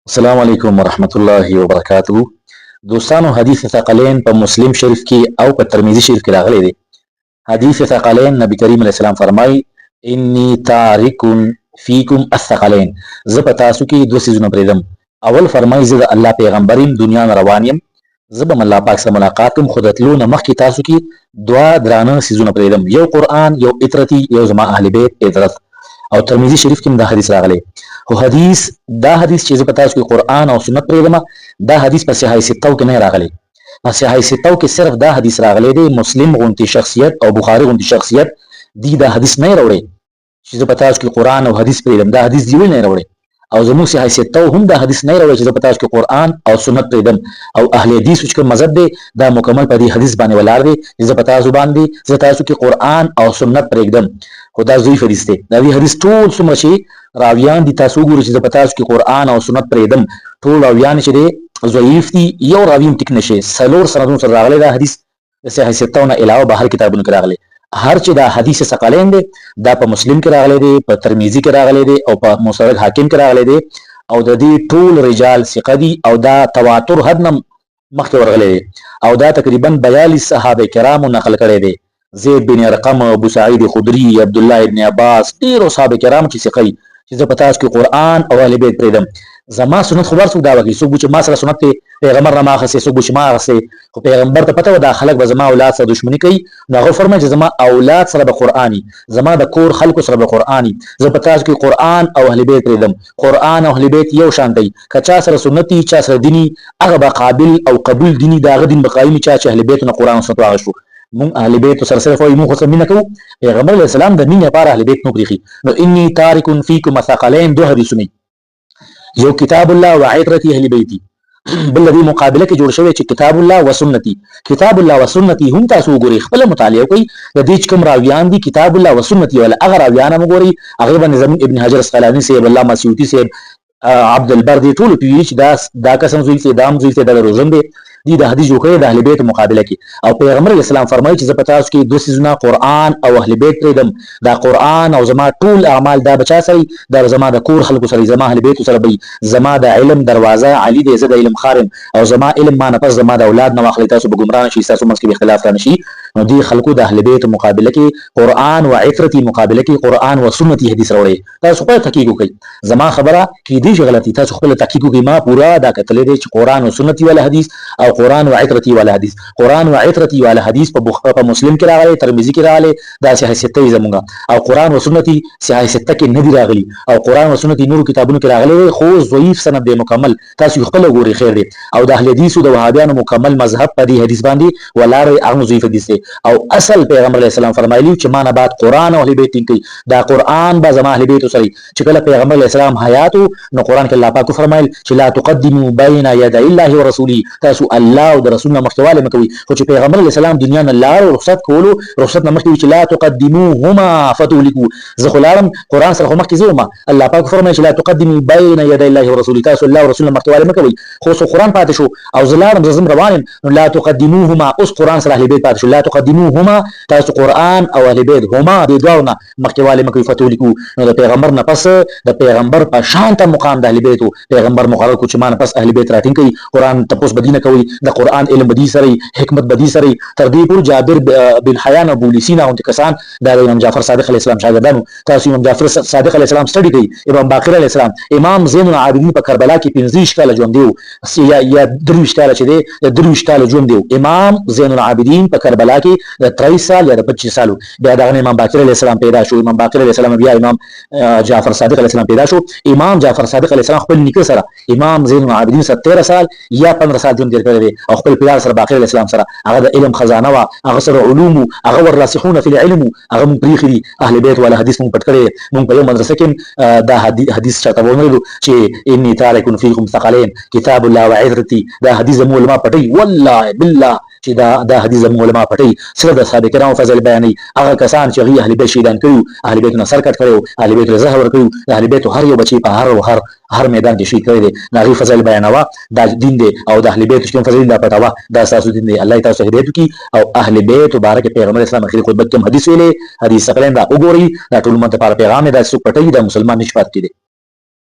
السلام علیکم ورحمت الله وبرکاته. دوستانو، حدیث ثقلین په مسلم شریف کې او په ترمذی شریف کې راغلی دی. حدیث ثقلین نبی کریم علیه السلام فرمای انی تارک فیکم الثقلین، زه په تاسو کې دوه څیزونه پرېږدم. اول فرمای زه د الله پیغمبر یم، دنیا نه روان یم، زه به الله پاک سره ملاقات کوم، خو د تلو نه مخکې تاسو کې دوه درانه څیزونه پرېږدم، یو قرآن، یو اطرتي، یو زما اهل بیت اطرت. او ترمذی شریف کې دا حدیث راغلی. خو دا حدیث چې زه په تاسو کې قرآن او سنت پرېږدم، دا حدیث په صحیح ستو کې نه راغلی. په صحیح ستو کې صرف دا حدیث راغلی دی. مسلم غونتی شخصیت او بخاری غونتی شخصیت دی دا حدیث نه راوړي چې زه په تاسو کې قرآن او حدیث پرېږدم. دا حدیث دی نه راوړي. او زموږ صحیح ستو هم دا حدیث نه راوړي چې زه په تاسو کې قرآن او سنت پرېږدم. او اهل حدیث چې کوم مذهب دی دا مکمل په دې حدیث باندې ولاړ دی چې زه په تاسو باندې زه تاسو کې قرآن او سنت پرېږدم. خو دا ضعیف حدیث دی. دا حدیث ټول څومره چې راویان دي تاسو ګورئ چې زه په تاسو کې قرآن او سنت پرېږدم، ټول راویان چې دی ضعیف دي. یو راوی هم ټیک نشي. څلور سندونو سره راغلی دا حدیث د صحیح ستو نه علاوه بهر کتابونو کې راغلی. هر چې دا حدیث ثقلین دی دا په مسلم کې راغلی دی، په ترمذی کې راغلی دی، او په مستدرک حاکم کې راغلی دی. او د دې ټول رجال ثقه دي او دا تواتر حد نه مخکې ورغلی دی. او دا تقریبا 42 صحابه کرامو نقل کړی دی. زید بن ارقم، ابو سعید خدری، عبد الله ابن عباس، ډیرو صحابه کرام چې ثقه چې زه په تاسو کې قرآن او اهل بیت پرېږدم. زما سنت خو څوک دا وایي، څوک چې ما سره سنت دی پیغمبر نه ما اخیستی، څوک چې ما اخیستی، خو پیغمبر ته پته وه دا خلک به زما اولاد سره دښمني کوي. نو هغه فرمایي چې زما اولاد سره به قرآن، زما د کور خلکو سره به قرآن، زه په تاسو کې قرآن او اهل بیت پرېږدم. قرآن او اهل بیت یو شان دی. که چا سره سنت دي، چا سره دیني، هغه به قابل او قبول دیني د هغه دین به قایمي، چا چې اهل بیتو نه قرآن او سنت واخیستو. مونږ اهل بیت سره صرف وایو مونږ خو مینه کوو. پیغمبر علیه السلام د مینې لپاره اهل بیت نه پرېښي. نو انی تارک فیکم الثقلین دوه حدیثونه، یو کتاب الله و عترتی اهل بیتی، بل دې مقابله کې جوړ شوی چې کتاب الله و سنتي. کتاب الله و سنتي هم تاسو وګورئ، خپل مطالعه کوئ د دې کوم راویان دي کتاب الله و سنتي ولا هغه راویان هم وګورئ. هغه باندې زموږ ابن حجر اسقلاني صاحب، علامه سیوطي صاحب، عبد البر دي ټول پیوي چې دا قسم زوی ته دام زوی ته د روزم دي دي د حدیث جوړ کړي د اهل بیت مقابله کې. او پیغمبر اسلام فرمایي چې زه په تاسو کې دوه څیزونه قرآن او اهل بیت پرېږدم. دا قرآن او زما ټول اعمال دا بچا سره دا زما د کور خلکو سره، زما اهل بیت سره به زما د علم دروازه علی دی، زه د علم خارم او زما علم ما نه پس زما د اولاد نه واخلي، تاسو به ګمراه شئ، تاسو منځ کې اختلاف را نشي. نو دې خلکو د اهل بیت مقابله کې قرآن او عترتی مقابله کې قرآن او سنتي حدیث راوړي. تاسو خپل تحقیق وکړئ. زما خبره کې دې غلطي، تاسو خپل تحقیق وکړئ. ما پورا دا کتلې دي چې قرآن او سنتي ولا حدیث او قرآن او عترتی ولا حدیث، قرآن او عترتی ولا حدیث په مسلم کې راغلي، ترمذی کې راغلي، دا صحیح سته زمونږه. او قرآن او سنتي صحیح سته کې نه دی راغلي، او قرآن او سنتي نور کتابونو کې راغلي، خو ضعیف سند دی مکمل. تاسو خپل وګورئ خیر دی. او د اهل حدیث او د وهابیانو مکمل مذهب په دې حدیث باندې ولاره هغه ضعیف حدیث دی. او اصل پیغمبر علیه السلام فرمایلی چې ما نه بعد قرآن او اهل بیت کوي، دا قرآن به زما اهل بیت سره. چې کله پیغمبر علیه السلام حیات نو قرآن کې الله پاک فرمایل چې لا تقدموا بین یدی الله ورسوله، تاسو الله او د رسول نه مخکواله مکوي. خو چې پیغمبر علیه السلام دنیا نه لاړ او رخصت کولو، رخصت نه مخکې چې لا تقدموهما فتهلكوا، زه خو لاړم قرآن سره خو مخکې زه الله پاک فرمایي چې لا تقدموا بین یدی الله ورسوله، تاسو الله او رسول نه مخکواله مکوي. خو سو قرآن پاتې شو او زه لاړم زه روان یم، لا تقدموهما، اوس قرآن سره اهل بیت پاتې شو. لا تقدموهما، تاسو قرآن او اهل بیت هما د دوه نه مخکواله مکوي فتهلكوا. نو د پیغمبر نه پس د پیغمبر په شان ته مقام د اهل بیت پیغمبر مقرر کو چې ما نه پس اهل بیت راټینګ کوي، قرآن تاسو بدینه کوي، د قرآن علم بدی سره، حکمت بدی سره، تر دې پور جابر بن حیان ابو لیسینا او کسان د امام جعفر صادق علیه السلام شاګردانو. تاسو امام جعفر صادق علیه السلام سټډي کوي، امام باقر علیه السلام، امام زین العابدین په کربلا کې 15 کاله ژوند دیو یا 23 کاله چې دی 23 کاله ژوند دیو. امام زین العابدین په کربلا کې د 23 سال یا د 25 سالو. بیا دغه امام باقر علیه السلام پیدا شو، امام باقر علیه السلام بیا امام جعفر صادق علیه السلام پیدا شو. امام جعفر صادق علیه السلام خپل نیکه سره امام زین العابدین سره 13 سال یا 15 سال ژوند تیر کړی دی، او خپل پلار سره باقر علیه السلام سره هغه د علم خزانه وا، هغه سره علوم، هغه وراسخون فی العلم، هغه پریخي دي اهل بیت ولا حدیث مونږ پټ کړی. مونږ په یو مدرسه کې دا حدیث چاته وونلو چې انی تارک فیکم ثقلین کتاب الله و عترتی، دا حدیث مو علماء پټي، والله بالله چې دا حدیث مو علماء پټي. سره د صحابه کرامو فضل بیانې، هغه کسان چې غي اهل بیت شهیدان کړو، اهل بیت نه سر کټ کړو، اهل بیت زهر ور کړو، اهل بیت هر یو بچی په هر میدان کې شهید کړی دی. ناغي فضل بیانوا دا دین دی، او د اهل بیت کوم فضل دا پټاوه دا اساس دین دی. الله تعالی هدایت کی او اهل بیت مبارک پیغمبر اسلام اخیری خطبه کې حدیث ویلې، حدیث ثقلین دا وګورئ، دا ټول مت لپاره پیغام دی، دا څوک پټي دا مسلمان نشپات کړي.